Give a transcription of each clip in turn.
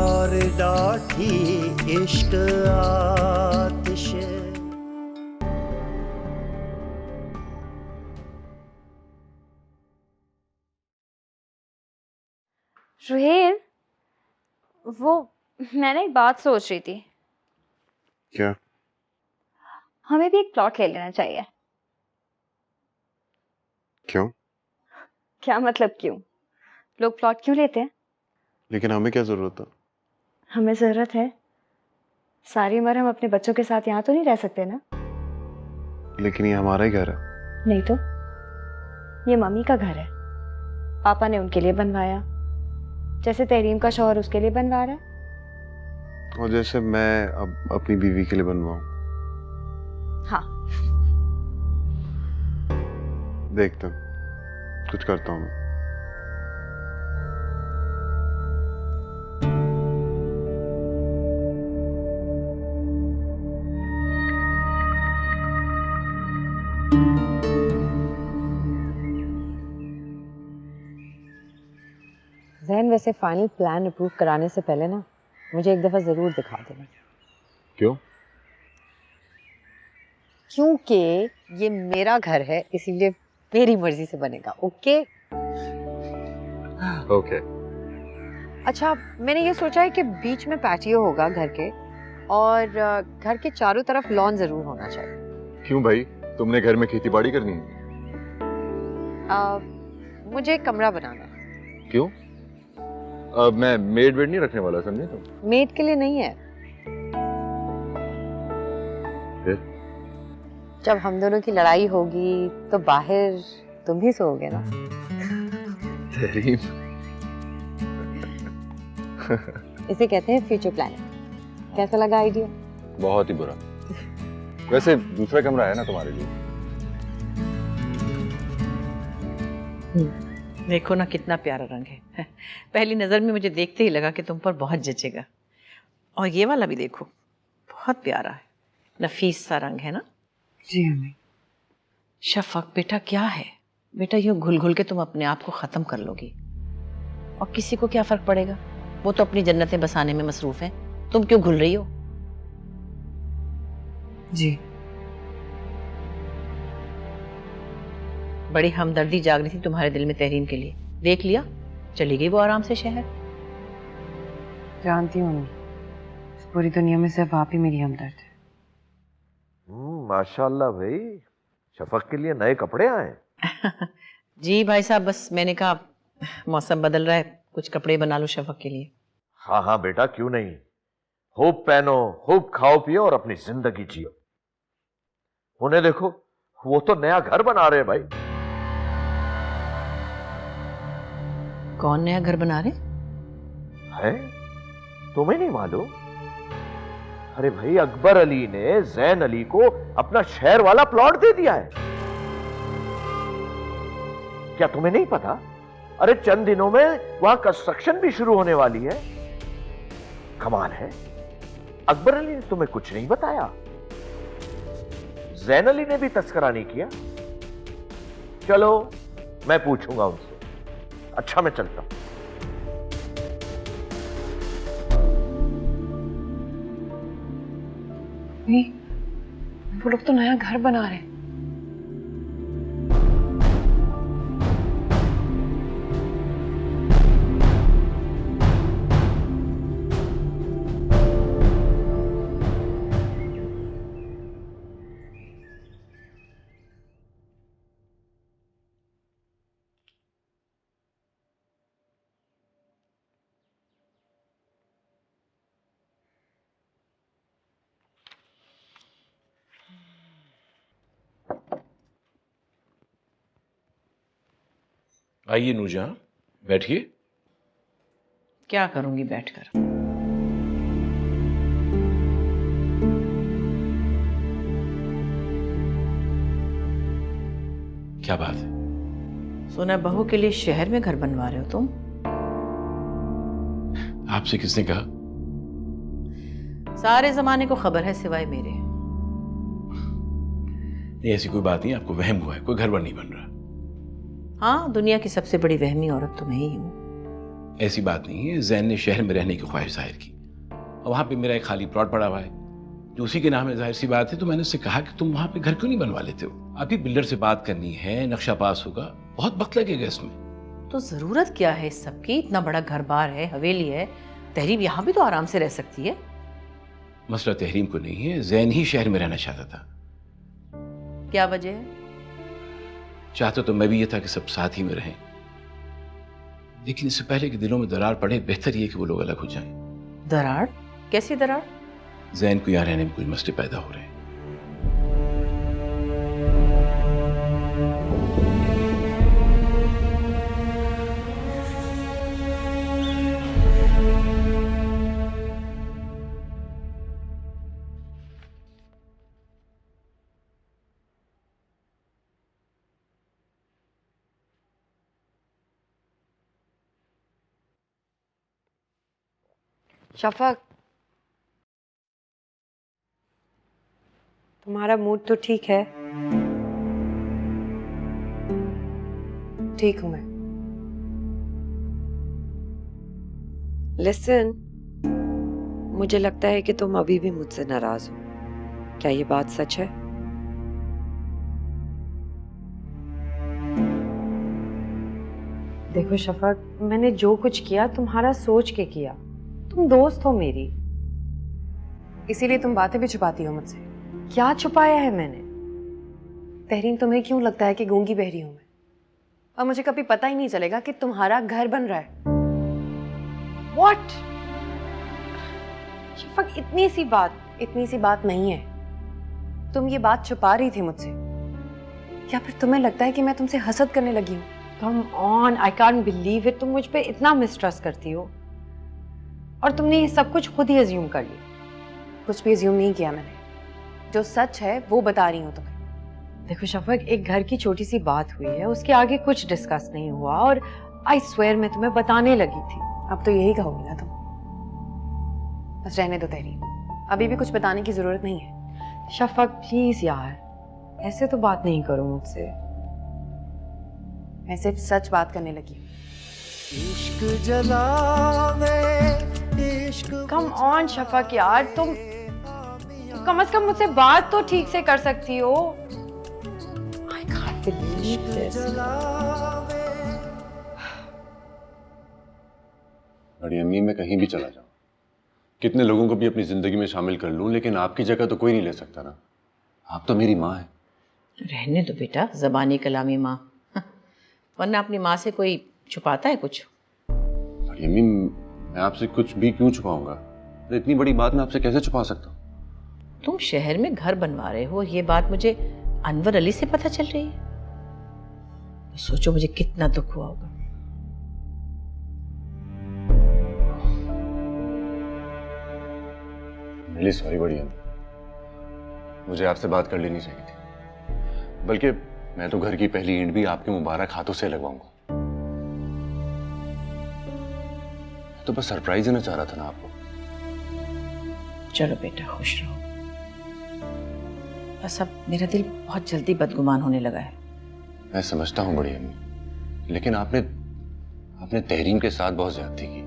और लाठी इश्क आतिश। रुहेल, वो मैंने एक बात सोच रही थी। क्या? हमें भी एक प्लॉट ले लेना चाहिए। क्यों? क्या मतलब क्यों? लोग प्लॉट क्यों लेते हैं? लेकिन हमें क्या जरूरत है? हमें जरूरत है। सारी उम्र हम अपने बच्चों के साथ यहाँ तो नहीं रह सकते ना। लेकिन ये हमारा ही घर है। नहीं तो ये मम्मी का घर है। पापा ने उनके लिए बनवाया, जैसे तहरीम का शौहर उसके लिए बनवा रहा है। और जैसे मैं अब अपनी बीवी के लिए बनवाऊं। हाँ। देखते हैं, कुछ करता हूँ मैं। जैन, वैसे फाइनल प्लान अप्रूव कराने से पहले ना मुझे एक दफ़ा ज़रूर दिखा देना। क्यों? क्योंकि ये मेरा घर है, इसीलिए मेरी मर्जी से बनेगा। ओके? ओके। अच्छा, मैंने ये सोचा है कि बीच में पैटियो होगा घर के, और घर के चारों तरफ लॉन ज़रूर होना चाहिए। क्यों भाई, तुमने घर में खेती बाड़ी करनी है? मुझे एक कमरा बनाना है। क्यों? अब मैं मेड वेड नहीं रखने वाला, समझे तुम? मेड के लिए नहीं है। फिर? जब हम दोनों की लड़ाई होगी तो बाहर तुम ही सोओगे ना। तहरीम। इसे कहते हैं फ्यूचर प्लानिंग। कैसा लगा आइडिया? बहुत ही बुरा। वैसे दूसरा कमरा है ना तुम्हारे लिए? देखो ना कितना प्यारा रंग है। पहली नजर में मुझे देखते ही लगा कि तुम पर बहुत जचेगा। और ये वाला भी देखो, बहुत प्यारा है, नफीस सा रंग है ना। जी अम्मी। शफक बेटा, क्या है बेटा, यूं घुल घुल के तुम अपने आप को खत्म कर लोगी, और किसी को क्या फर्क पड़ेगा? वो तो अपनी जन्नतें बसाने में मसरूफ हैं, तुम क्यों घुल रही हो? जी। बड़ी हमदर्दी जाग रही थी तुम्हारे दिल में तहरीम के लिए, देख लिया, चली गई वो आराम से शहर। जानती हूँ अम्मी, इस पूरी दुनिया में सिर्फ आप ही मेरी हमदर्द है। माशाल्लाह भाई, शफक के लिए नए कपड़े आए। जी भाई साहब, बस मैंने कहा मौसम बदल रहा है, कुछ कपड़े बना लो शफक के लिए। हाँ हाँ बेटा, क्यों नहीं। खूब पहनो, खूब खाओ पियो और अपनी जिंदगी जियो। उन्हें देखो, वो तो नया घर बना रहे हैं भाई। कौन नया घर बना रहे है? तुम्हें नहीं मालूम? अरे भाई, अकबर अली ने जैन अली को अपना शहर वाला प्लॉट दे दिया है। क्या तुम्हें नहीं पता? अरे चंद दिनों में वहां कंस्ट्रक्शन भी शुरू होने वाली है। कमाल है, अकबर अली ने तुम्हें कुछ नहीं बताया। जैन अली ने भी तस्करा नहीं किया। चलो, मैं पूछूंगा उनसे। अच्छा, मैं चलता हूं। वो लोग तो नया घर बना रहे हैं। आइए नूरजहां, बैठिए। क्या करूंगी बैठकर? क्या बात है? सुना बहू के लिए शहर में घर बनवा रहे हो तुम? आपसे किसने कहा? सारे जमाने को खबर है सिवाय मेरे। नहीं, ऐसी कोई बात नहीं, आपको वहम हुआ है, कोई घर वर नहीं बन रहा। हाँ, दुनिया की सबसे बड़ी वहमी औरत तो मैं ही हूँ। ऐसी बात नहीं है, जैन ने शहर में रहने की ख्वाहिश जाहिर की और वहाँ पे मेरा एक खाली प्लॉट पड़ा हुआ है जो उसी के नाम है, जाहिर सी बात है। तो मैंने उससे कहा कि तुम वहाँ पे घर क्यों नहीं बनवा लेते हो? अभी बिल्डर से बात करनी है, नक्शा पास होगा, बहुत वक्त लगेगा इसमें। तो जरूरत क्या है इस सब की? इतना बड़ा घर बार है, हवेली है, तहरीम यहाँ भी तो आराम से रह सकती है। मसला तहरीम को नहीं है, जैन ही शहर में रहना चाहता था। क्या वजह है? चाहता तो मैं भी ये था कि सब साथ ही में रहें, लेकिन इससे पहले कि दिलों में दरार पड़े, बेहतर ये कि वो लोग अलग हो जाएं। दरार? कैसी दरार? जैन को यहाँ रहने में कुछ मसले पैदा हो रहे हैं। शफक, तुम्हारा मूड तो ठीक है? ठीक हूं मैं। लिसन, मुझे लगता है कि तुम अभी भी मुझसे नाराज हो। क्या ये बात सच है? देखो शफक, मैंने जो कुछ किया तुम्हारा सोच के किया। तुम दोस्त हो मेरी। इसीलिए तुम बातें भी छुपाती हो मुझसे। क्या छुपाया है मैंने? तहरीम, तुम्हें क्यों लगता है कि गूंगी बहरी हूं मैं? और मुझे कभी पता ही नहीं चलेगा कि तुम्हारा घर बन रहा है। What? शफक, इतनी सी बात नहीं है। तुम ये बात छुपा रही थी मुझसे, या फिर तुम्हें लगता है कि मैं तुमसे हसद करने लगी हूँ? Come on, I can't believe it. तुम मुझ पे इतना मिसट्रस्ट करती हो और तुमने ये सब कुछ खुद ही अज्यूम कर लिया। कुछ भी अज्यूम नहीं किया मैंने, जो सच है वो बता रही हूँ तुम्हें। देखो शफक, एक घर की छोटी सी बात हुई है, उसके आगे कुछ डिस्कस नहीं हुआ और आई स्वेयर मैं तुम्हें बताने लगी थी। अब तो यही कहोगी ना तुम? बस रहने दो तहरीम, अभी भी कुछ बताने की जरूरत नहीं है। शफक प्लीज यार, ऐसे तो बात नहीं करो मुझसे। मैं सिर्फ सच बात करने लगी हूँ। इश्क जलावे, इश्क कम ऑन शफक यार, तुम कम से कम मुझसे बात तो ठीक से कर सकती हो। I can't believe this. जलावे। बड़ी अम्मी, मैं कहीं भी चला जाऊं, कितने लोगों को भी अपनी जिंदगी में शामिल कर लूं, लेकिन आपकी जगह तो कोई नहीं ले सकता ना। आप तो मेरी माँ है। रहने दो बेटा, जबानी कलामी माँ। वरना अपनी माँ से कोई छुपाता है कुछ? बड़ी अम्मी, मैं आपसे कुछ भी क्यों छुपाऊंगा? तो इतनी बड़ी बात मैं आपसे कैसे छुपा सकता हूँ? तुम शहर में घर बनवा रहे हो, ये बात मुझे अनवर अली से पता चल रही है। सोचो मुझे कितना दुख हुआ होगा। रियली सॉरी बड़ी अम्मी, मुझे आपसे बात कर लेनी चाहिए थी। बल्कि मैं तो घर की पहली ईंट भी आपके मुबारक हाथों से लगवाऊंगा। तो बस सरप्राइज देना चाह रहा था ना आपको। चलो बेटा, खुश रहो। बस अब मेरा दिल बहुत जल्दी बदगुमान होने लगा है। मैं समझता हूँ बड़ी अम्मी, लेकिन आपने तहरीम के साथ बहुत ज्यादती की।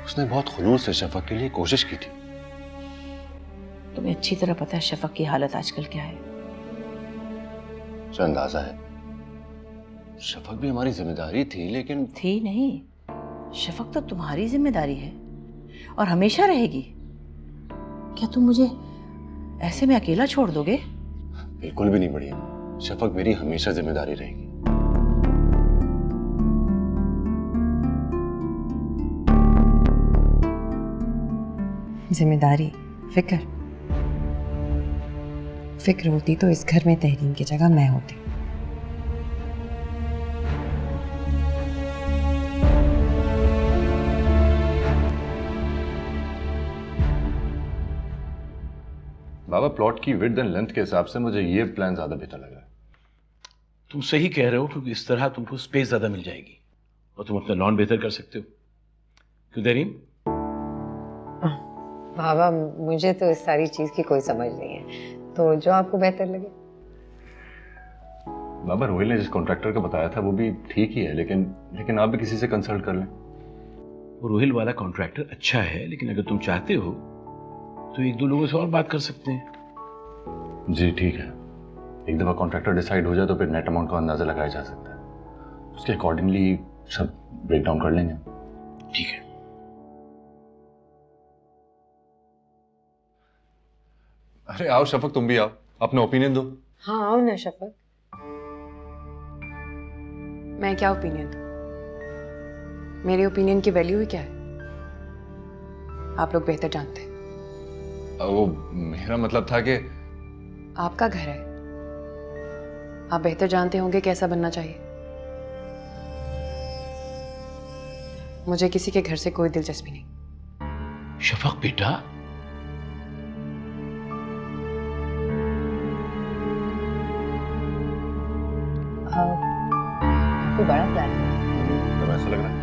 उसने बहुत खुलूस से शफक के लिए कोशिश की थी। तुम्हें अच्छी तरह पता है शफक की हालत आजकल क्या है। जो अंदाजा है, शफक भी हमारी जिम्मेदारी थी, लेकिन थी नहीं, शफक तो तुम्हारी जिम्मेदारी है और हमेशा रहेगी। क्या तुम मुझे ऐसे में अकेला छोड़ दोगे? बिल्कुल भी नहीं बड़ी अम्मी, शफक मेरी हमेशा जिम्मेदारी रहेगी। जिम्मेदारी, फिक्र होती तो इस घर में तहरीम की जगह मैं होती। बाबा, प्लॉट की विड्थ एंड लेंथ के हिसाब से मुझे ये प्लान ज्यादा बेहतर लग रहा है। तुम सही कह रहे हो, क्योंकि इस तरह तुमको स्पेस ज्यादा मिल जाएगी और तुम अपना लॉन बेहतर कर सकते हो। क्यों तहरीम? बाबा, मुझे तो इस सारी चीज की कोई समझ नहीं है, तो जो आपको बेहतर लगे। बाबा रोहिल ने जिस कॉन्ट्रैक्टर का बताया था वो भी ठीक ही है, लेकिन आप भी किसी से कंसल्ट कर लें। वो रोहिल वाला कॉन्ट्रैक्टर अच्छा है, लेकिन अगर तुम चाहते हो तो एक दो लोगों से और बात कर सकते हैं। जी ठीक है, एक दफ़ा कॉन्ट्रैक्टर डिसाइड हो जाए तो फिर नेट अमाउंट का अंदाज़ा लगाया जा सकता है, उसके अकॉर्डिंगली सब ब्रेक डाउन कर लेंगे। ठीक है। अरे आओ शफक, तुम भी आओ, अपना ओपिनियन दो। हाँ आओ ना शफक। मैं क्या ओपिनियन दूं? मेरे ओपिनियन की वैल्यू ही क्या है? आप लोग बेहतर जानते हैं। वो मेरा मतलब था कि आपका घर है, आप बेहतर जानते होंगे कैसा बनना चाहिए। मुझे किसी के घर से कोई दिलचस्पी नहीं। शफक बेटा, कोई बड़ा प्लान है? तो ऐसा लग रहा है।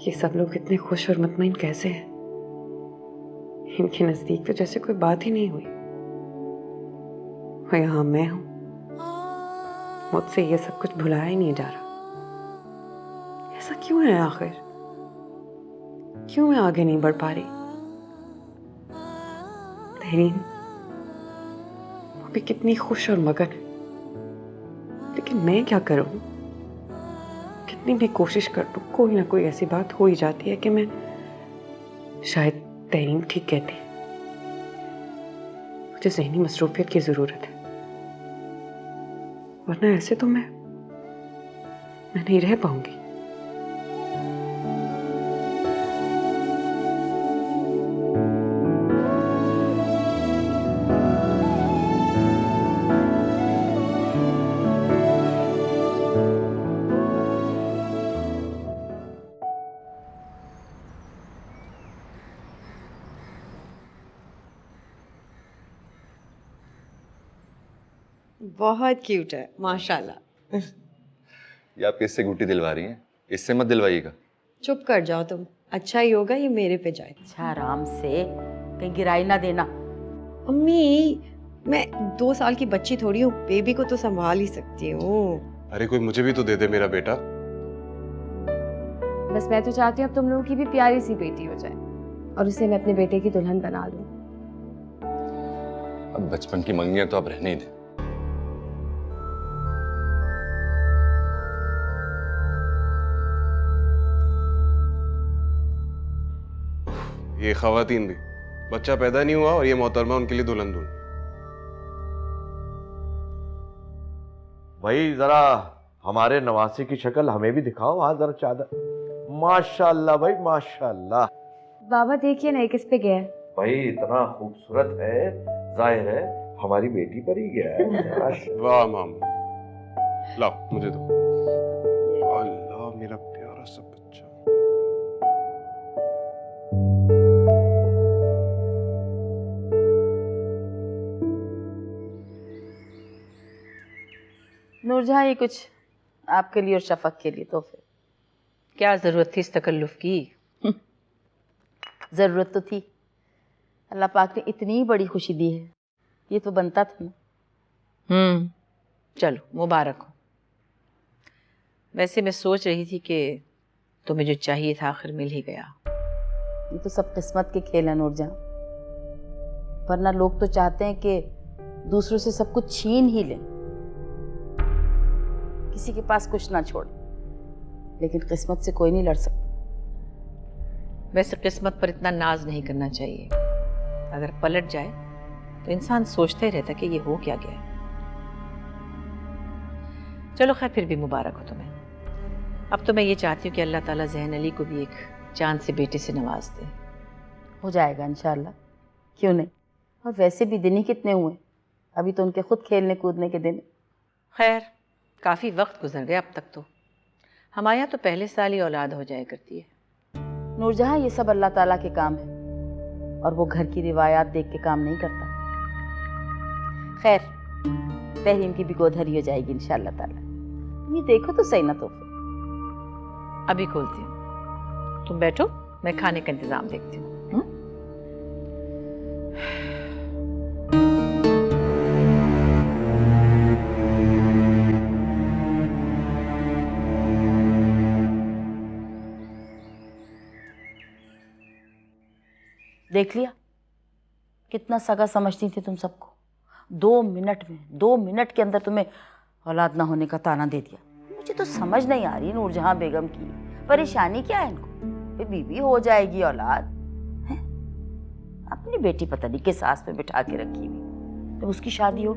ये सब लोग इतने खुश और मुतमईन कैसे हैं? इनके नजदीक तो जैसे कोई बात ही नहीं हुई। और यहाँ मैं हूं, मुझसे ये सब कुछ भुलाया ही नहीं जा रहा। ऐसा क्यों है आखिर? क्यों मैं आगे नहीं बढ़ पा रही? तहरीन वो भी कितनी खुश और मगन है, लेकिन मैं क्या करूं? कितनी भी कोशिश कर लूं, कोई ना कोई ऐसी बात हो ही जाती है कि मैं शायद तहरीन ठीक कहती है, मुझे ज़हनी मसरूफियत की ज़रूरत है, वरना ऐसे तो मैं नहीं रह पाऊंगी। बहुत क्यूट है माशाल्लाह। ये आप किससे गुट्टी दिलवा रही हैं? इससे मत दिलवाइएगा। चुप कर जाओ तुम, अच्छा ही होगा ये मेरे पे जाए। अच्छा आराम से, कहीं गिराई ना देना। अम्मी मैं 2 साल की बच्ची थोड़ी हूँ, बेबी को तो संभाल ही सकती हूँ। अरे कोई मुझे भी तो दे दे मेरा बेटा। बस मैं तो चाहती हूँ अब तुम लोगों की भी प्यारी सी बेटी हो जाए और उसे मैं अपने बेटे की दुल्हन बना लूं। अब बचपन की मंगियां तो आप रहने ही दें। ये खवातीन भी, बच्चा पैदा नहीं हुआ और ये मोहतरमा उनके लिए दुल्हन दूल्हा। भाई जरा हमारे नवासे की शक्ल हमें भी दिखाओ। हाँ जरा चादर। माशाल्लाह भाई माशाल्लाह। बाबा देखिए ना, किस पे गया है? भाई इतना खूबसूरत है, जाहिर है हमारी बेटी पर ही गया है। वाह मामा, लाओ मुझे दो। अल्लाह मेरा प्यारा सा बच्चा। नूरजहां, ये कुछ आपके लिए और शफक के लिए तोहफे। क्या ज़रूरत थी इस तकल्लुफ़ की? ज़रूरत तो थी, अल्लाह पाक ने इतनी बड़ी खुशी दी है, ये तो बनता था ना। चलो मुबारक हो। वैसे मैं सोच रही थी कि तुम्हें जो चाहिए था आखिर मिल ही गया। ये तो सब किस्मत के खेल है नूरजहां, वरना लोग तो चाहते हैं कि दूसरों से सब कुछ छीन ही लें, किसी के पास कुछ ना छोड़, लेकिन किस्मत से कोई नहीं लड़ सकता। वैसे किस्मत पर इतना नाज नहीं करना चाहिए, अगर पलट जाए तो इंसान सोचता ही रहता कि ये हो क्या गया। चलो खैर, फिर भी मुबारक हो तुम्हें। अब तो मैं ये चाहती हूँ कि अल्लाह ताला ज़हन अली को भी एक चांद से बेटे से नवाज दे। हो जाएगा इंशाल्लाह, क्यों नहीं। और वैसे भी दिन ही कितने हुए, अभी तो उनके खुद खेलने कूदने के दिन। खैर काफ़ी वक्त गुजर गया अब तक तो। हमारे यहाँ तो पहले साल ही औलाद हो जाया करती है। नूरजहां, ये सब अल्लाह ताला के काम है और वो घर की रिवायात देख के काम नहीं करता। खैर तहरीम की भी गोद हरी हो जाएगी इंशाअल्लाह ताला। ये देखो तो सही ना तोहफे। अभी खोलती हूँ, तुम बैठो, मैं खाने का इंतजाम देखती हूँ। देख लिया कितना सगा समझती थी तुम सबको। 2 मिनट के अंदर तुम्हें औलाद ना होने का ताना दे दिया। मुझे तो समझ नहीं आ रही नूरजहां बेगम की परेशानी क्या है इनको। फिर बीवी हो जाएगी औलाद है? अपनी बेटी पता नहीं किस आस पे बिठा के रखी हुई। जब उसकी शादी हो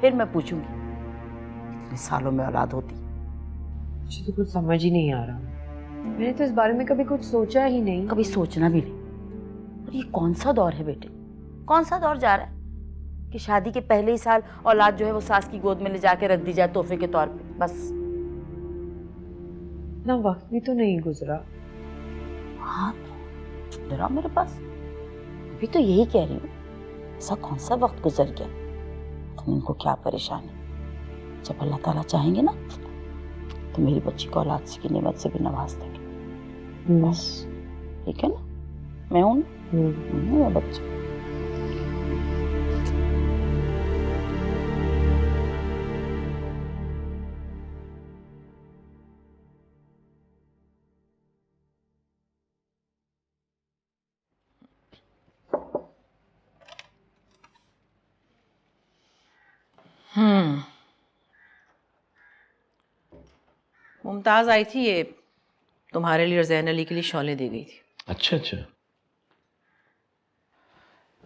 फिर मैं पूछूंगी कितने सालों में औलाद होती। मुझे तो कुछ समझ ही नहीं आ रहा। मैंने तो इस बारे में कभी कुछ सोचा ही नहीं। कभी सोचना भी नहीं। और ये कौन सा दौर है बेटे, कौन सा दौर जा रहा है कि शादी के पहले ही साल औलाद जो है वो सास की गोद में ले जाके रख दी जाए तोहफे के तौर पे। बस ना वक्त भी तो नहीं गुजरा। हाँ जरा मेरे पास अभी तो यही कह रही हूँ, ऐसा कौन सा वक्त गुजर गया। तुम इनको क्या परेशानी, जब अल्लाह ताला चाहेंगे ना तो मेरी बच्ची को औलाद की नेमत से भी नवाज देंगे। बस ठीक है ना, मैं हूँ मेरा बच्चा। मुमताज आई थी, ये तुम्हारे लिए और जैन अली के लिए शॉलें दे गई थी। अच्छा अच्छा।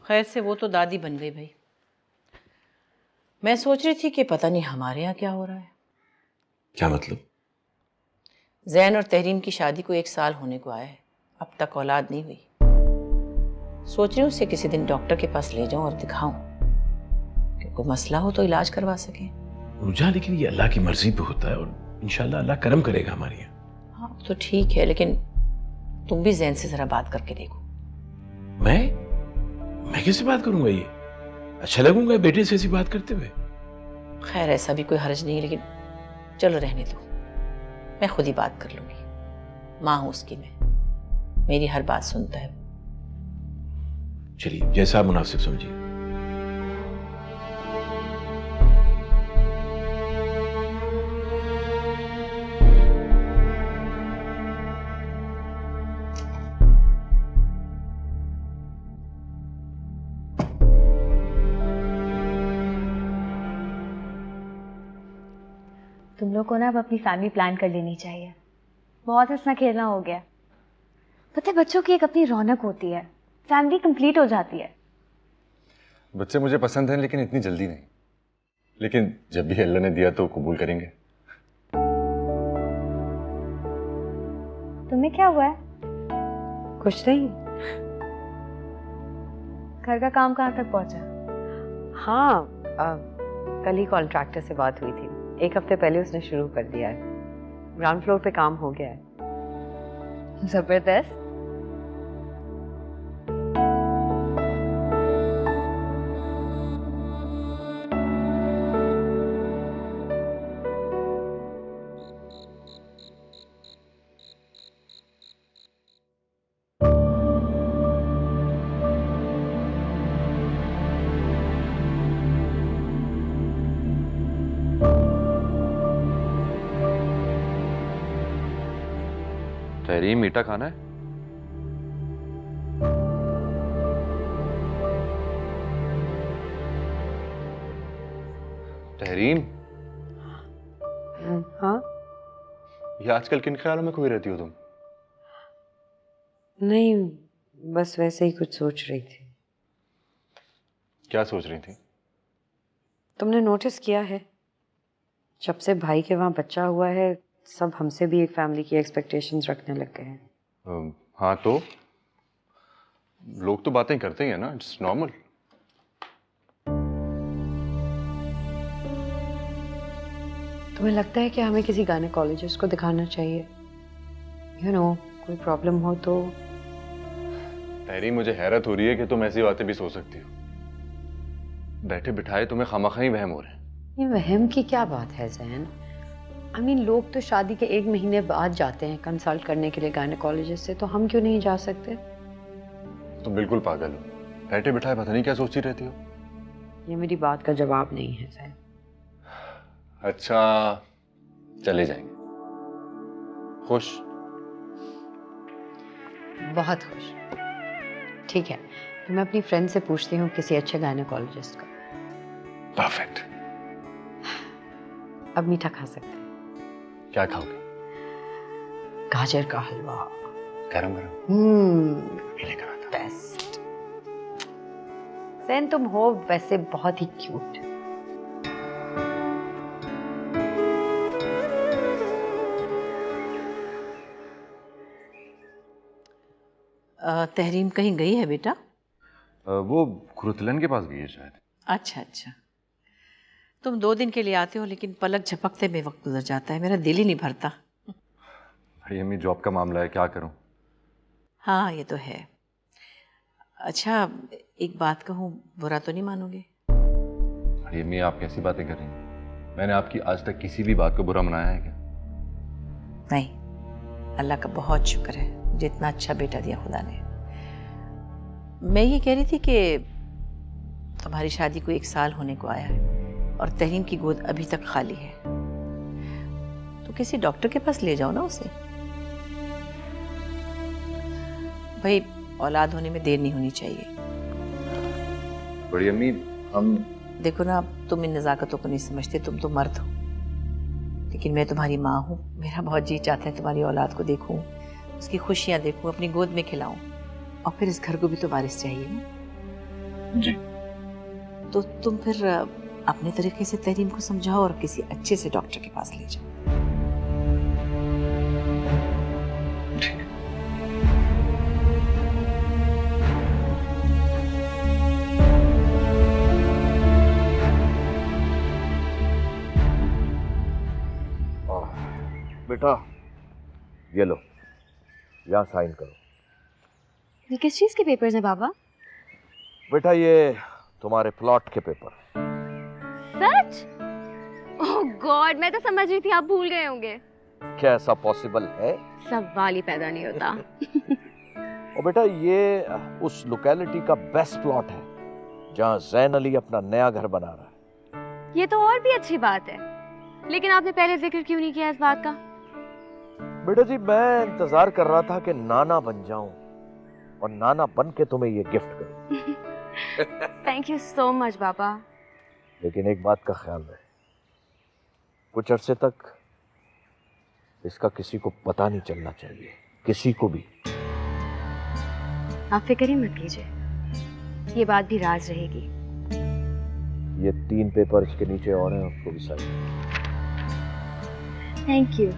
खैर से वो तो दादी बन गई भाई। मैं सोच रही थी कि पता नहीं हमारे यहाँ क्या हो रहा है। क्या मतलब? जैन और तहरीम की शादी को 1 साल होने को आया है, अब तक औलाद नहीं हुई। सोच रही हूँ उसे किसी दिन डॉक्टर के पास ले जाऊं और दिखाऊं कि कोई मसला हो तो इलाज करवा सके। रुझान, लेकिन ये अल्लाह की मर्जी पे होता है और इंशाल्लाह अल्लाह करम करेगा हमारे यहाँ। हाँ तो ठीक है, लेकिन तुम भी जैन से जरा बात करके देखो। मैं कैसे बात करूंगा? ये अच्छा लगूंगा बेटे से ऐसी बात करते हुए? खैर ऐसा भी कोई हर्ज नहीं, लेकिन चलो रहने दो, मैं खुद ही बात कर लूंगी। माँ हूं उसकी मैं, मेरी हर बात सुनता है। चलिए जैसा आप मुनासिब समझिए। तुम लोग को ना अब अपनी फैमिली प्लान कर लेनी चाहिए। बहुत हंसना खेलना हो गया। पता है बच्चों की एक अपनी रौनक होती है, फैमिली कंप्लीट हो जाती है। बच्चे मुझे पसंद हैं, लेकिन इतनी जल्दी नहीं। लेकिन जब भी अल्लाह ने दिया तो कबूल करेंगे। तुम्हें क्या हुआ है? कुछ नहीं। घर का काम कहाँ तक पहुंचा? हाँ कल ही कॉन्ट्रैक्टर से बात हुई थी, 1 हफ्ते पहले उसने शुरू कर दिया है। ग्राउंड फ्लोर पे काम हो गया है। जबरदस्त। तहरीम, मीठा खाना है? तहरीम, हाँ ये आजकल किन ख्यालों में खोई रहती हो तुम? नहीं, बस वैसे ही कुछ सोच रही थी। क्या सोच रही थी? तुमने नोटिस किया है जब से भाई के वहाँ बच्चा हुआ है सब हमसे भी एक फैमिली की एक्सपेक्टेशंस रखने लग गए हैं। हाँ तो लोग तो बातें करते ही है ना, इट्स नॉर्मल। तुम्हें लगता है कि हमें किसी गायनेकोलॉजिस्ट को दिखाना चाहिए? कोई प्रॉब्लम हो तो। तहरीम, मुझे हैरत हो रही है कि तुम ऐसी बातें भी सोच सकती हो। बैठे बिठाए तुम्हें खामखा ही वहम हो रहे हैं। ये वहम की क्या बात है जैन? I mean, लोग तो शादी के 1 महीने बाद जाते हैं कंसल्ट करने के लिए गायनेकोलॉजिस्ट से, तो हम क्यों नहीं जा सकते? तुम बिल्कुल पागल हो, बैठे बिठाए पता नहीं क्या सोचती रहती हो। ये मेरी बात का जवाब नहीं है सर। अच्छा, चले जाएंगे। खुश? बहुत खुश। ठीक है, तो मैं अपनी फ्रेंड से पूछती हूँ किसी अच्छे गायनेकोलॉजिस्ट का। परफेक्ट। अब मीठा खा सकते हैं। क्या खाओगे? गाजर का हलवा। गरम गरम। लेकर आता हूं। बेस्ट। जैन, तुम हो वैसे बहुत ही क्यूट। तहरीम कहीं गई है बेटा? वो खुरतलन के पास गई है शायद। अच्छा अच्छा, तुम 2 दिन के लिए आते हो लेकिन पलक झपकते में वक्त गुजर जाता है, मेरा दिल ही नहीं भरता। बड़ी अम्मी, जॉब का मामला है, क्या करूं? हाँ ये तो है। अच्छा, एक बात कहूँ, बुरा तो नहीं मानोगे? बड़ी अम्मी, आप कैसी बातें कर रही हैं? मैंने आपकी आज तक किसी भी बात को बुरा मनाया है क्या? नहीं, अल्लाह का बहुत शुक्र है मुझे इतना अच्छा बेटा दिया खुदा ने। मैं ये कह रही थी कि तुम्हारी शादी को 1 साल होने को आया है और तहरीम की गोद अभी तक खाली है, तो किसी डॉक्टर के पास ले जाओ ना उसे। भाई, औलाद होने में देर नहीं होनी चाहिए। बड़ी अम्मी, हम देखो ना, तुम इन नज़ाकतों को नहीं समझते, तुम तो मर्द हो, लेकिन मैं तुम्हारी माँ हूँ। मेरा बहुत जी चाहता है तुम्हारी औलाद को देखूँ, उसकी खुशियाँ देखूँ, अपनी गोद में खिलाऊं, और फिर इस घर को भी तो वारिस चाहिए ना। जी। तो तुम फिर अपने तरीके से तहरीम को समझाओ और किसी अच्छे से डॉक्टर के पास ले जाओ। बेटा, ये लो, यहाँ साइन करो। ये किस चीज के पेपर्स हैं बाबा? बेटा, ये तुम्हारे प्लॉट के पेपर। सच? ओह गॉड, मैं तो समझ रही थी आप भूल गए होंगे। क्या ऐसा पॉसिबल है? सवाल ही पैदा नहीं होता। और बेटा, ये उस लोकेलिटी का बेस्ट प्लॉट है जहाँ जैन अली अपना नया घर बना रहा है। ये तो और भी अच्छी बात है, लेकिन आपने पहले जिक्र क्यों नहीं किया इस बात का? बेटा जी, मैं इंतजार कर रहा था कि नाना बन जाऊं और नाना बन के तुम्हें ये गिफ्ट करूं। थैंक यू सो मच बाबा। लेकिन एक बात का ख्याल रहे, कुछ अरसे तक इसका किसी को पता नहीं चलना चाहिए, किसी को भी। आप फिक्र ही मत कीजिए, ये बात भी राज रहेगी। ये 3 पेपर इसके नीचे और हैं, उसको भी साइन। Thank you.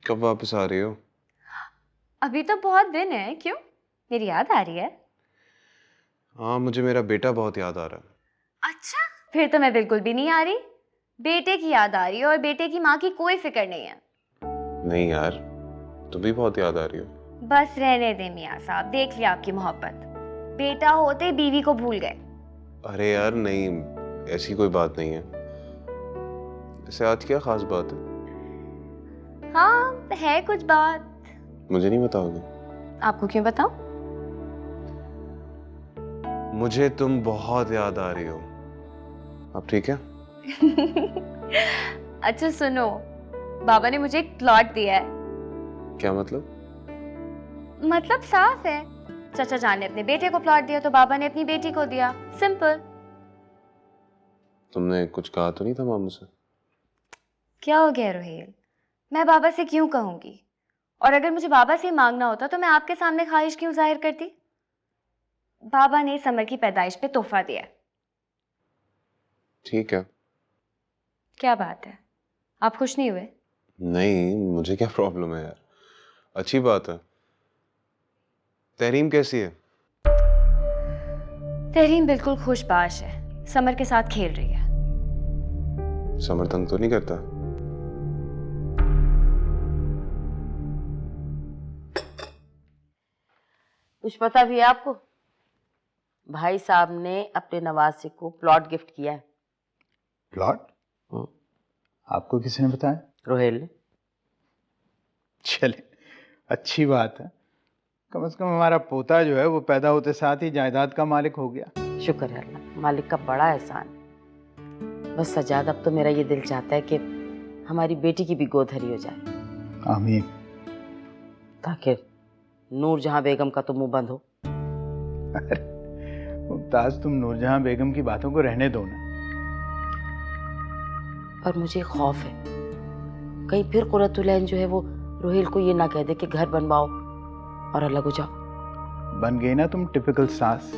कब वापस आ रही हो? अभी तो बहुत दिन है। क्यों, मेरी याद आ रही है? हाँ, मुझे मेरा बेटा बहुत याद आ रहा है। अच्छा, फिर तो मैं बिल्कुल भी नहीं आ रही। बेटे की याद आ रही है और बेटे की माँ की कोई फिक्र नहीं है। नहीं यार, तुम भी बहुत याद आ रही हो। बस रहने दे मियाँ साहब, देख लिया आपकी मोहब्बत। बेटा होते बीवी को भूल गए। अरे यार नहीं, ऐसी कोई बात नहीं है। वैसे आज क्या खास बात है? हाँ है कुछ बात। मुझे नहीं बताओगे? आपको क्यों बताऊं? मुझे तुम बहुत याद आ रही हो। अब ठीक है? अच्छा सुनो, बाबा ने मुझे एक प्लॉट दिया है। क्या मतलब? मतलब साफ है, चाचा जान ने अपने बेटे को प्लॉट दिया तो बाबा ने अपनी बेटी को दिया। सिंपल। तुमने कुछ कहा तो नहीं था मामू से? क्या हो गया रोहेल, मैं बाबा से क्यों कहूंगी? और अगर मुझे बाबा से मांगना होता तो मैं आपके सामने ख्वाहिश क्यों जाहिर करती? बाबा ने समर की पैदाइश पे तोहफा दिया। ठीक है। क्या बात है, आप खुश नहीं हुए? नहीं, मुझे क्या प्रॉब्लम है यार, अच्छी बात है। तहरीम कैसी है? तहरीम बिल्कुल खुशबाश है, समर के साथ खेल रही है। समर तंग तो नहीं करता? कुछ पता भी है आपको? भाई साहब ने अपने नवासे को प्लॉट गिफ्ट किया है। प्लॉट? आपको किसी ने बताया? रोहेल ने। चले, अच्छी बात है। कम से कम हमारा पोता जो है वो पैदा होते साथ ही जायदाद का मालिक हो गया। शुक्र है अल्लाह, मालिक का बड़ा एहसान। बस सजाद, अब तो मेरा ये दिल चाहता है कि हमारी बेटी की भी गोद हरी हो जाए। आमीन। ताकि नूरजहां बेगम का तो मुंह बंद हो। अरे मुमताज, तुम नूरजहां बेगम की बातों को रहने दो ना। पर मुझे खौफ है कहीं फिर कुर्रतुलैन जो है वो रोहेल को ये ना कह दे कि घर बनवाओ और अलग हो जाओ। बन गई ना तुम टिपिकल सास।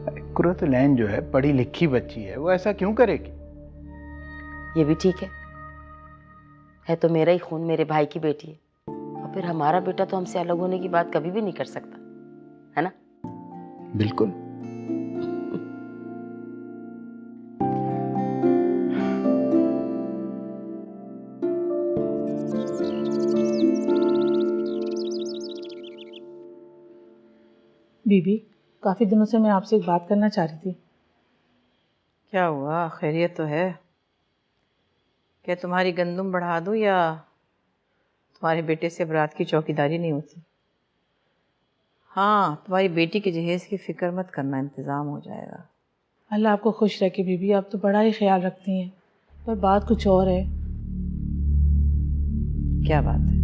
अरे कुर्रतुलैन जो है पढ़ी लिखी बच्ची है, वो ऐसा क्यों करेगी? ये भी ठीक है तो मेरा ही खून, मेरे भाई की बेटी है, और फिर हमारा बेटा तो हमसे अलग होने की बात कभी भी नहीं कर सकता, है ना? बिल्कुल। बीबी, काफ़ी दिनों से मैं आपसे एक बात करना चाह रही थी। क्या हुआ, खैरियत तो है? क्या तुम्हारी गंदुम बढ़ा दूँ या तुम्हारे बेटे से बारात की चौकीदारी नहीं होती? हाँ, तुम्हारी बेटी के जहेज़ की फ़िक्र मत करना, इंतज़ाम हो जाएगा। अल्लाह आपको खुश रखे बीबी, आप तो बड़ा ही ख्याल रखती हैं। पर बात कुछ और है। क्या बात है?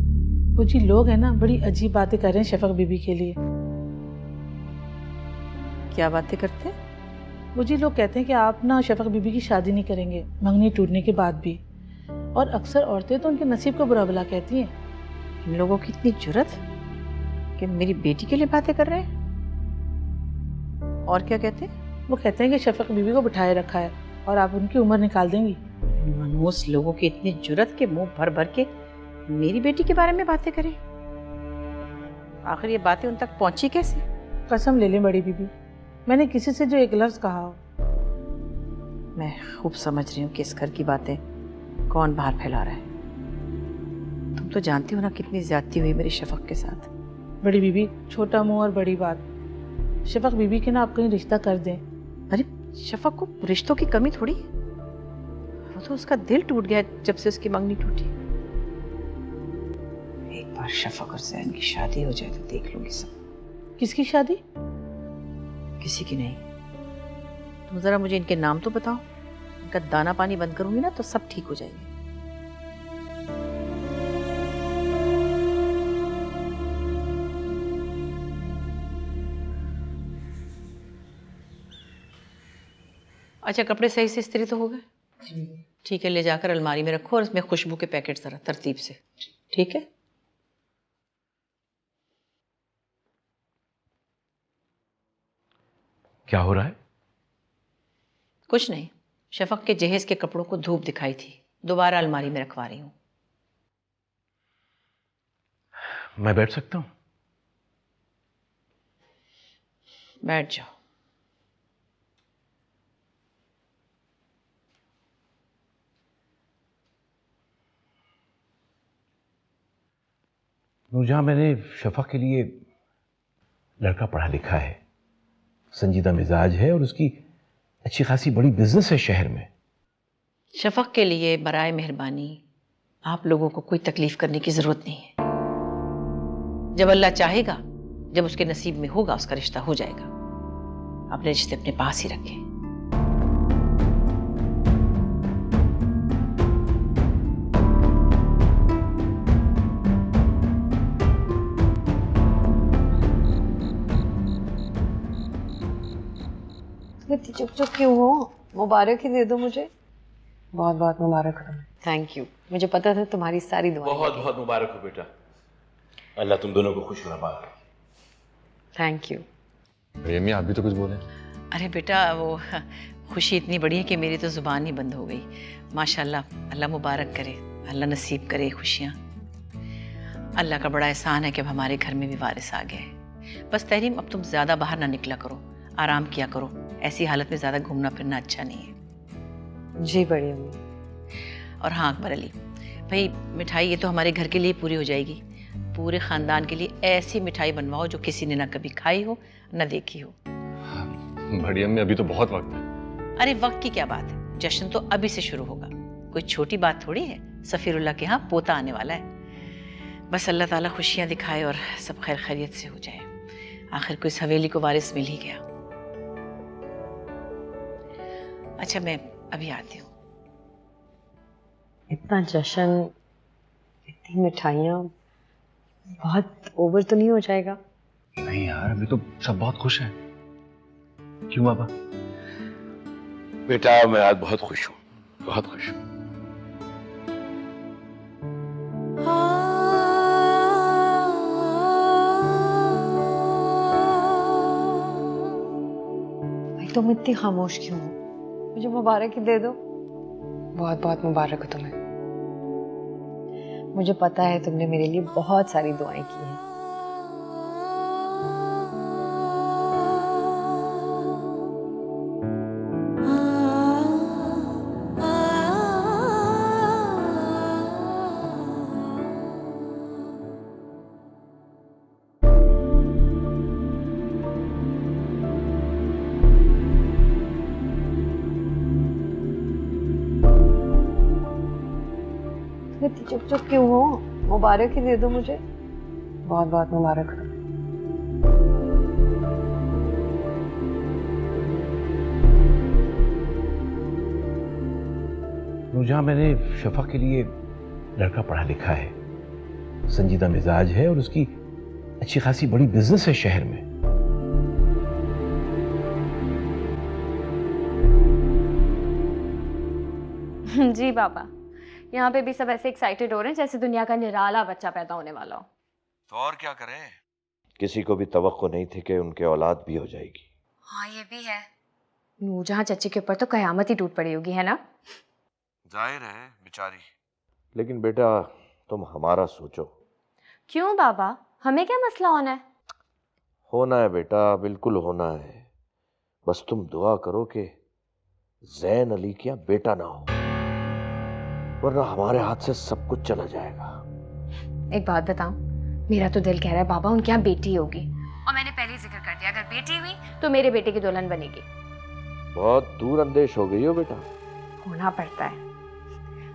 वो जी लोग हैं ना, बड़ी अजीब बातें कर रहे हैं शफक बीबी के लिए। क्या बातें करते हैं? वो जी लोग कहते हैं कि आप ना शफक बीबी की शादी नहीं करेंगे मंगनी टूटने के बाद भी, और अक्सर औरतें तो उनके नसीब का बुरा भला कहती हैं। इन लोगों की इतनी जुर्रत कि मेरी बेटी के लिए बातें कर रहे हैं। और क्या कहते हैं? वो कहते हैं कि शफक बीबी को बिठाए रखा है और आप उनकी उम्र निकाल देंगी। मनहूस लोगों की इतनी जुर्रत के मुंह भर भर के मेरी बेटी के बारे में बातें करें। आखिर ये बातें उन तक पहुंची कैसे? कसम ले लें बड़ी बीबी, मैंने किसी से जो एक लफ्ज़ कहा हो। मैं खूब समझ रही हूँ कि इस घर की बातें कौन बाहर फैला रहा है। तुम तो जानती हो ना कितनी ज्यादती हुई मेरी शफक के साथ। बड़ी बीबी, छोटा मुंह और बड़ी बात। शफक बीबी के ना आप कहीं रिश्ता कर दें। अरे शफक को रिश्तों की कमी थोड़ी, वो तो उसका दिल टूट गया जब से उसकी मंगनी टूटी। एक बार शफक और जैन की शादी हो जाए तो देख लूंगी सब। किसकी शादी? किसी की नहीं। तुम जरा मुझे इनके नाम तो बताओ, इनका दाना पानी बंद करूंगी ना तो सब ठीक हो जाएंगे। अच्छा, कपड़े सही से इस्त्री तो हो गए? ठीक है, ले जाकर अलमारी में रखो और इसमें खुशबू के पैकेट जरा तरतीब से, ठीक है? क्या हो रहा है? कुछ नहीं, शफक के जहेज के कपड़ों को धूप दिखाई थी, दोबारा अलमारी में रखवा रही हूँ। मैं बैठ सकता हूँ? बैठ जाओ। नूरजहां, मैंने शफक के लिए लड़का पढ़ा लिखा है, संजीदा मिजाज है और उसकी अच्छी खासी बड़ी बिजनेस है शहर में। शफक के लिए बराए मेहरबानी आप लोगों को कोई तकलीफ करने की जरूरत नहीं है। जब अल्लाह चाहेगा, जब उसके नसीब में होगा, उसका रिश्ता हो जाएगा। अपने रिश्ते अपने पास ही रखें। चुप चुप क्यों हो? मुबारक ही दे दो मुझे। बहुत बहुत मुबारक हो। थैंक यू, मुझे पता था तुम्हारी सारी दुआएं। बहुत बहुत मुबारक हो बेटा, अल्लाह तुम दोनों को खुश रखे। Thank you. अरे अम्मी, आप भी तो कुछ बोले। अरे बेटा, वो खुशी इतनी बड़ी है कि मेरी तो जुबान ही बंद हो गई। माशाल्लाह, अल्लाह मुबारक करे, अल्लाह नसीब करे खुशियाँ। अल्लाह का बड़ा एहसान है कि अब हमारे घर में भी वारिस आ गए। बस तहरीम, अब तुम ज़्यादा बाहर ना निकला करो, आराम किया करो। ऐसी हालत में ज़्यादा घूमना फिरना अच्छा नहीं है। जी बड़ी अम्मी। और हाँ अकबर अली भाई, मिठाई ये तो हमारे घर के लिए पूरी हो जाएगी। पूरे ख़ानदान के लिए ऐसी मिठाई बनवाओ जो किसी ने ना कभी खाई हो ना देखी हो। बड़ी अम्मी अभी तो बहुत वक्त है। अरे वक्त की क्या बात है, जश्न तो अभी से शुरू होगा, कोई छोटी बात थोड़ी है। सफीरुल्लाह के यहाँ पोता आने वाला है। बस अल्लाह ताला खुशियाँ दिखाए और सब खैर खैरियत से हो जाए। आखिर को इस हवेली को वारिस मिल ही गया। अच्छा मैं अभी आती हूँ। इतना जश्न, इतनी मिठाइयाँ, बहुत ओवर तो नहीं हो जाएगा? नहीं यार, अभी तो सब बहुत खुश हैं। क्यों बाबा? बेटा मैं आज बहुत खुश हूँ, बहुत खुश हूँ। भाई तुम इतनी खामोश क्यों हो? मुझे मुबारक ही दे दो। बहुत बहुत मुबारक हो तुम्हें। मुझे पता है तुमने मेरे लिए बहुत सारी दुआएं की हैं। इतनी चुप चुप क्यों हो? मुबारक ही दे दो मुझे। बहुत बहुत मुबारक हो। नूरजहां, मैंने शफा के लिए लड़का पढ़ा लिखा है, संजीदा मिजाज है और उसकी अच्छी खासी बड़ी बिजनेस है शहर में। जी बाबा, यहाँ पे भी सब ऐसे एक्साइटेड हो रहे हैं जैसे दुनिया का निराला बच्चा पैदा होने वाला हो। तो और क्या करें, किसी को भी तवक्को नहीं थी कि उनके औलाद भी हो जाएगी। हाँ ये भी है। नूरजहां चच्ची के ऊपर तो कयामत ही टूट पड़ी होगी, है ना? जाहिर है बेचारी। लेकिन बेटा तुम हमारा सोचो। क्यों बाबा, हमें क्या मसला होना है? होना है बेटा, बिल्कुल होना है। बस तुम दुआ करो कि जैन अली के यहाँ बेटा ना हो, वरना हमारे हाथ से सब कुछ चला जाएगा। एक बात बताऊं, मेरा तो दिल कह रहा है बाबा उनके यहाँ बेटी होगी, और मैंने पहले ही जिक्र कर दिया, अगर बेटी हुई तो मेरे बेटे की दुल्हन बनेगी। बहुत दूर अंदेश हो गई हो बेटा। होना पड़ता है।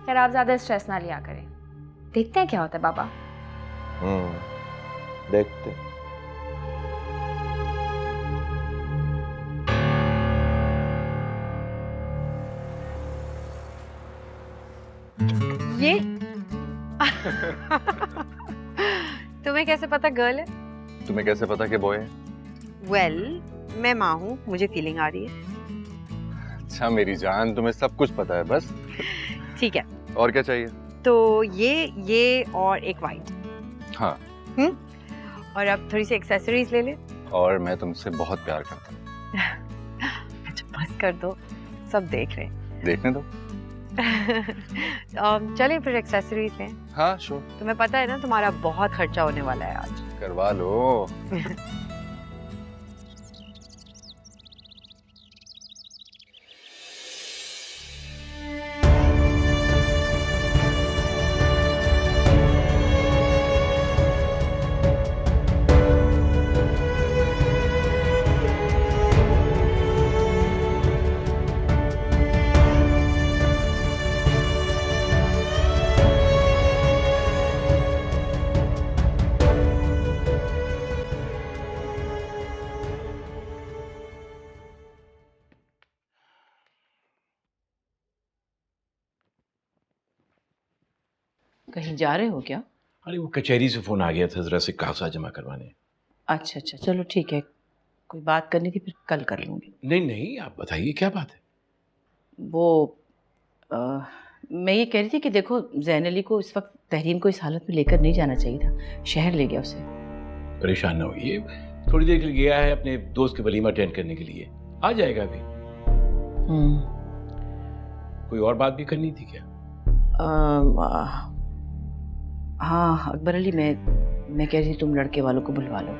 खैर आप ज्यादा स्ट्रेस ना लिया करें, देखते हैं क्या होता है बाबा। देखते। ये तुम्हें कैसे पता गर्ल है? तुम्हें कैसे पता कि बॉय है? वेल, मैं माँ हूँ, मुझे फीलिंग आ रही है। अच्छा मेरी जान, तुम्हें सब कुछ पता है। बस ठीक है, और क्या चाहिए? तो ये और एक वाइट। हाँ। और अब थोड़ी सी एक्सेसरीज ले ले। और मैं तुमसे बहुत प्यार करता हूँ। अच्छा बस कर दो, सब देख रहे हैं। देखने दो। चलिए फिर एक्सेसरीज लें। हाँ श्योर। तुम्हें पता है ना तुम्हारा बहुत खर्चा होने वाला है आज। करवा लो। कहीं जा रहे हो क्या? अरे वो कचहरी से फोन आ गया था जरा से कागजात जमा करवाने। अच्छा अच्छा, चलो ठीक है, कोई बात करनी थी फिर कल कर लूँगी। नहीं नहीं, आप बताइए क्या बात है? वो मैं ये कह रही थी कि देखो जैन अली को इस वक्त तहरीम को इस हालत में लेकर नहीं जाना चाहिए था, शहर ले गया उसे। परेशान ना होइए, थोड़ी देर के लिए गया है अपने दोस्त के वलीमा अटेंड करने के लिए, आ जाएगा अभी। कोई और बात भी करनी थी क्या? हाँ अकबर अली, मैं कह रही थी तुम लड़के वालों को बुलवा लो,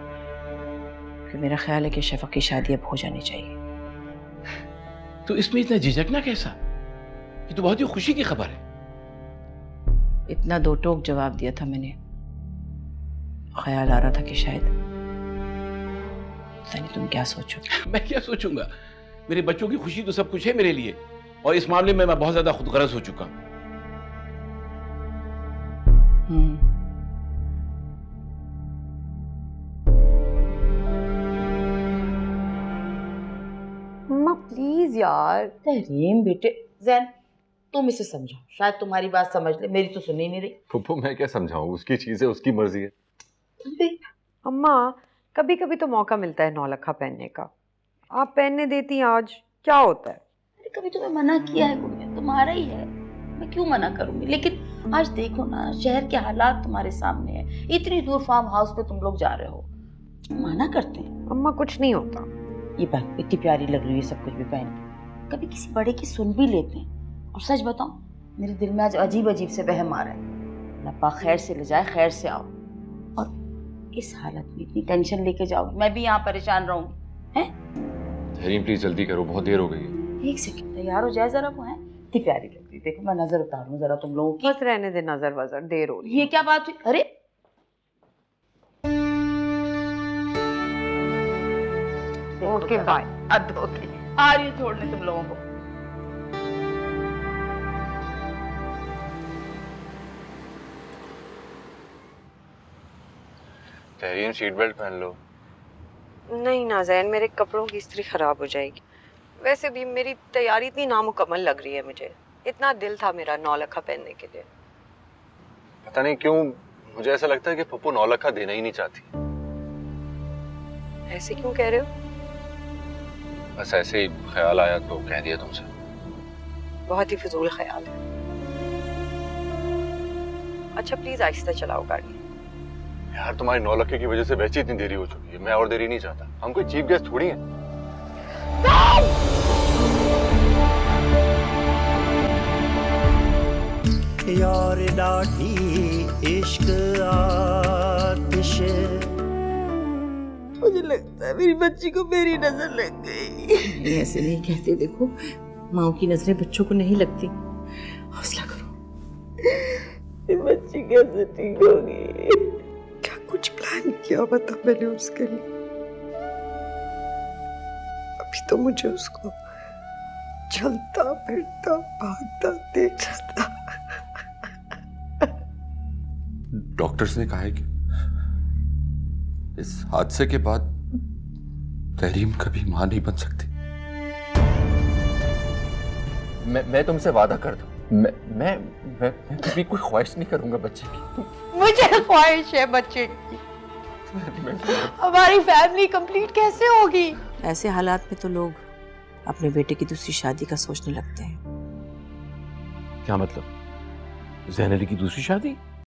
कि मेरा ख्याल है कि शफक की शादी अब हो जानी चाहिए। तो इसमें इतना झिझकना कैसा? ये तो बहुत ही खुशी की खबर है। इतना दो टोक जवाब दिया था मैंने, ख्याल आ रहा था कि शायद पता नहीं तुम क्या सोचो। मैं क्या सोचूंगा, मेरे बच्चों की खुशी तो सब कुछ है मेरे लिए, और इस मामले में मैं बहुत ज्यादा खुदगर्ज हो चुका हूं। अम्मा प्लीज यार। तहरीम बेटे, जैन तुम इसे समझाओ, शायद तुम्हारी बात समझ ले, मेरी तो सुन ही नहीं रही। फुप्पो मैं क्या समझाऊं, उसकी चीज है, उसकी मर्जी है। अम्मा कभी कभी तो मौका मिलता है नौलखा पहनने का, आप पहनने देती हैं, आज क्या होता है? अरे कभी तुम्हें मना किया है गुड़िया, तुम्हारा ही है, मैं क्यों मना करूंगी। लेकिन आज देखो ना, शहर के हालात तुम्हारे सामने है, इतनी दूर फार्म हाउस पे तुम लोग जा रहे हो, मना करते हैं। अम्मा कुछ नहीं होता। ये बात इतनी प्यारी लग रही है सब कुछ भी पहन के, कभी किसी बड़े की सुन भी लेते हैं। और सच बताऊं, मेरे दिल में आज अजीब अजीब से वहम आ रहा है। अल्लाह खैर से ले जाए, खैर से आओ। और इस हालत में इतनी टेंशन लेके जाओगी, मैं भी यहाँ परेशान रहूंगी हैं? तहरीम प्लीज जल्दी करो, बहुत देर हो गई है। एक सेकंड तैयार हो जाए जरा, वो है इतनी प्यारी लग रही है। देखो मैं नजर उतारूं जरा तुम लोगों की। बस रहने दे नजर वजर, देर हो रही है। ये क्या बात हुई? अरे ओके बाय। ओके, आ रही हूँ छोड़ने तुम लोगों को। तहरीम सीट बेल्ट पहन लो। नहीं नाज़ैन, मेरे कपड़ों की इस्त्री खराब हो जाएगी। वैसे भी मेरी तैयारी इतनी नामुकम्मल लग रही है मुझे, इतना दिल था मेरा नौलखा पहनने के लिए। पता नहीं क्यों मुझे ऐसा लगता है कि पप्पू नौलखा देना ही नहीं चाहती। ऐसे क्यों कह रहे हो? बस ऐसे ही ख्याल आया तो कह दिया तुमसे। बहुत ही फिजूल ख्याल है। अच्छा प्लीज आहिस्ता चलाओ गाड़ी। यार तुम्हारी नौलखे की वजह से वैसे इतनी देरी हो चुकी है, मैं और देरी नहीं चाहता। हम कोई चीफ गेस्ट थोड़ी हैं। यार लाठी इश्क आतिश, मुझे लगता है मेरी बच्ची को मेरी नजर लग गई। ऐसे नहीं कहते, देखो माँ की नजरें बच्चों को नहीं लगती, हौसला करो। ये बच्ची कैसे ठीक होगी? क्या कुछ प्लान किया बता मैंने उसके लिए? अभी तो मुझे उसको चलता फिरता भागता देख रहा था। डॉक्टर्स ने कहा है कि इस हादसे के बाद तहरीम कभी मां नहीं बन सकती। मैं तुमसे वादा करता हूं, मैं कभी कोई ख्वाहिश नहीं करूंगा बच्चे की। मुझे ख्वाहिश है बच्चे की। हमारी फैमिली कंप्लीट कैसे होगी? ऐसे हालात में तो लोग अपने बेटे की दूसरी शादी का सोचने लगते हैं। क्या मतलब? ज़ैन अली की दूसरी शादी?